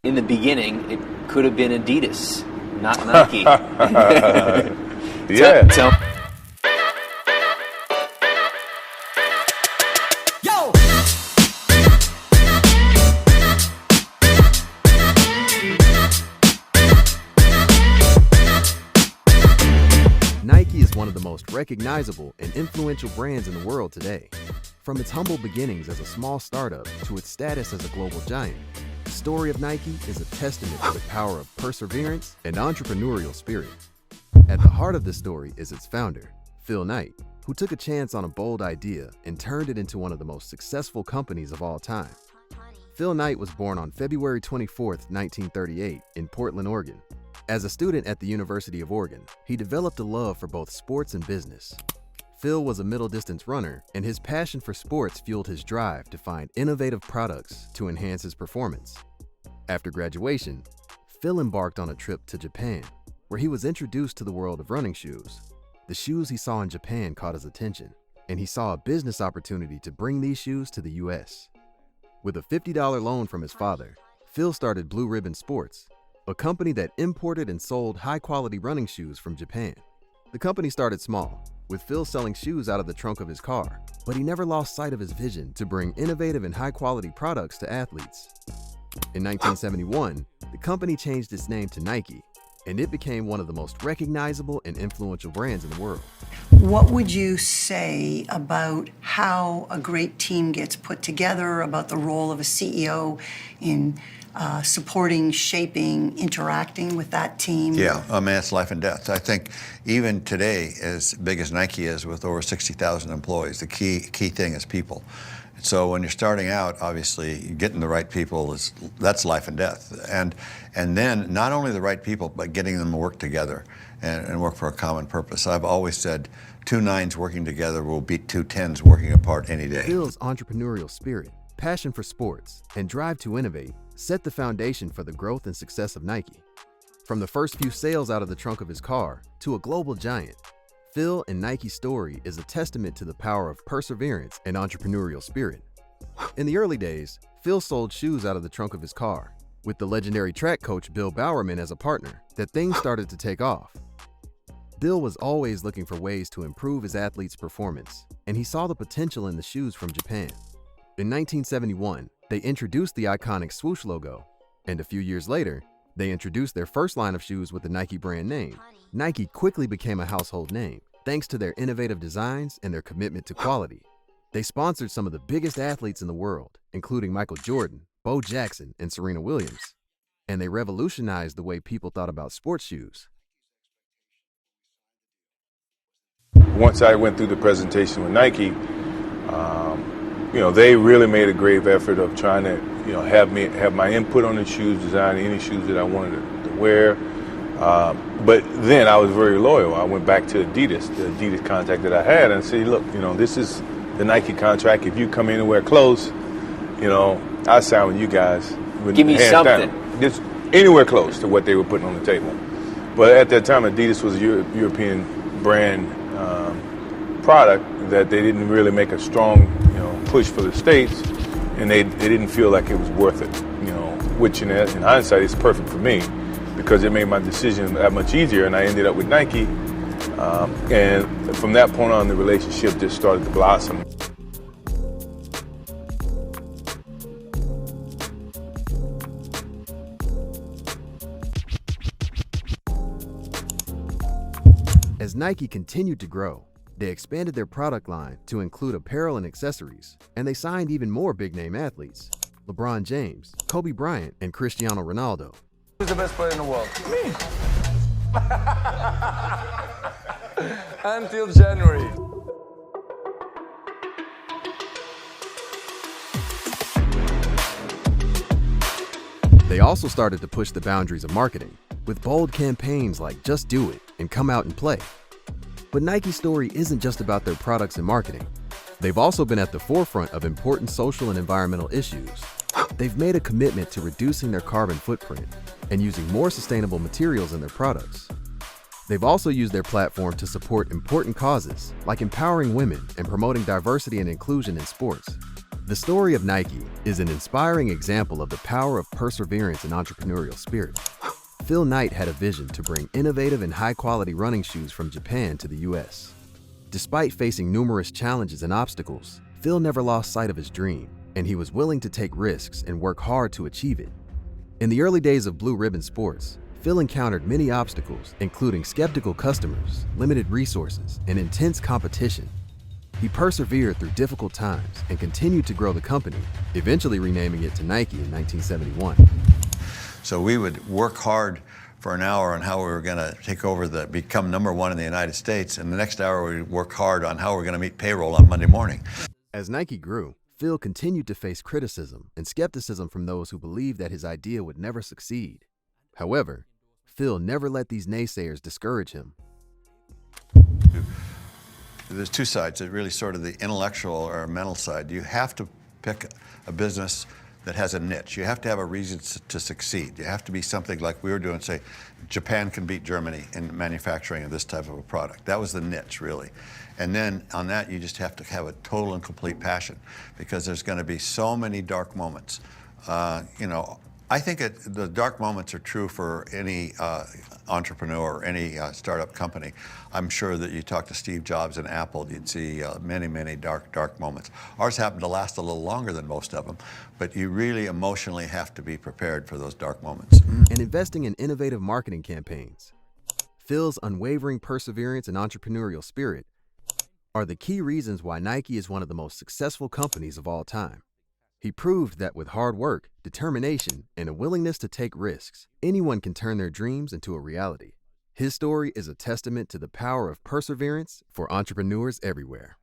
In the beginning, it could have been Adidas, not Nike. Yeah. Yo! Nike is one of the most recognizable and influential brands in the world today. From its humble beginnings as a small startup to its status as a global giant, the story of Nike is a testament to the power of perseverance and entrepreneurial spirit. At the heart of the story is its founder, Phil Knight, who took a chance on a bold idea and turned it into one of the most successful companies of all time. Phil Knight was born on February 24, 1938, in Portland, Oregon. As a student at the University of Oregon, he developed a love for both sports and business. Phil was a middle-distance runner, and his passion for sports fueled his drive to find innovative products to enhance his performance. After graduation, Phil embarked on a trip to Japan, where he was introduced to the world of running shoes. The shoes he saw in Japan caught his attention, and he saw a business opportunity to bring these shoes to the US. With a $50 loan from his father, Phil started Blue Ribbon Sports, a company that imported and sold high-quality running shoes from Japan. The company started small, with Phil selling shoes out of the trunk of his car, but he never lost sight of his vision to bring innovative and high-quality products to athletes. In 1971, the company changed its name to Nike, and it became one of the most recognizable and influential brands in the world. What would you say about how a great team gets put together, about the role of a CEO in supporting, shaping, interacting with that team? Yeah, I mean, it's life and death. I think even today, as big as Nike is with over 60,000 employees, the key thing is people. So when you're starting out, obviously, getting the right people that's life and death. And then not only the right people, but getting them to work together and work for a common purpose. I've always said 2 9s working together will beat 2 10s working apart any day. Phil's entrepreneurial spirit, passion for sports, and drive to innovate set the foundation for the growth and success of Nike. From the first few sales out of the trunk of his car to a global giant, Phil and Nike's story is a testament to the power of perseverance and entrepreneurial spirit. In the early days, Phil sold shoes out of the trunk of his car. With the legendary track coach Bill Bowerman as a partner, that things started to take off. Bill was always looking for ways to improve his athletes' performance, and he saw the potential in the shoes from Japan. In 1971, they introduced the iconic swoosh logo, and a few years later, they introduced their first line of shoes with the Nike brand name. Nike quickly became a household name, thanks to their innovative designs and their commitment to quality. They sponsored some of the biggest athletes in the world, including Michael Jordan, Bo Jackson, and Serena Williams. And they revolutionized the way people thought about sports shoes. Once I went through the presentation with Nike, they really made a grave effort of trying to, have my input on the shoes, design any shoes that I wanted to wear. But then I was very loyal. I went back to Adidas, the Adidas contact that I had, and said, look, this is the Nike contract. If you come anywhere close, I'll sign with you guys. Give me something. Just anywhere close to what they were putting on the table. But at that time, Adidas was a European brand product that they didn't really make a strong, push for the States, and they didn't feel like it was worth it, which in hindsight is perfect for me because it made my decision that much easier, and I ended up with Nike, and from that point on, the relationship just started to blossom. As Nike continued to grow, they expanded their product line to include apparel and accessories, and they signed even more big-name athletes: LeBron James, Kobe Bryant, and Cristiano Ronaldo. Who's the best player in the world? Me. Until January. They also started to push the boundaries of marketing, with bold campaigns like Just Do It and Come Out and Play. But Nike's story isn't just about their products and marketing. They've also been at the forefront of important social and environmental issues. They've made a commitment to reducing their carbon footprint and using more sustainable materials in their products. They've also used their platform to support important causes like empowering women and promoting diversity and inclusion in sports. The story of Nike is an inspiring example of the power of perseverance and entrepreneurial spirit. Phil Knight had a vision to bring innovative and high-quality running shoes from Japan to the US. Despite facing numerous challenges and obstacles, Phil never lost sight of his dream, and he was willing to take risks and work hard to achieve it. In the early days of Blue Ribbon Sports, Phil encountered many obstacles, including skeptical customers, limited resources, and intense competition. He persevered through difficult times and continued to grow the company, eventually renaming it to Nike in 1971. So we would work hard for an hour on how we were going to take over become #1 in the United States, and the next hour we'd work hard on how we're going to meet payroll on Monday morning. As Nike grew, Phil continued to face criticism and skepticism from those who believed that his idea would never succeed. However, Phil never let these naysayers discourage him. There's two sides. There's really sort of the intellectual or mental side. You have to pick a business that has a niche. You have to have a reason to succeed. You have to be something like we were doing, say, Japan can beat Germany in manufacturing of this type of a product. That was the niche, really. And then on that, you just have to have a total and complete passion, because there's going to be so many dark moments. I think the dark moments are true for any entrepreneur or any startup company. I'm sure that you talk to Steve Jobs and Apple, you'd see many, many dark moments. Ours happen to last a little longer than most of them, but you really emotionally have to be prepared for those dark moments. And investing in innovative marketing campaigns. Phil's unwavering perseverance and entrepreneurial spirit are the key reasons why Nike is one of the most successful companies of all time. He proved that with hard work, determination, and a willingness to take risks, anyone can turn their dreams into a reality. His story is a testament to the power of perseverance for entrepreneurs everywhere.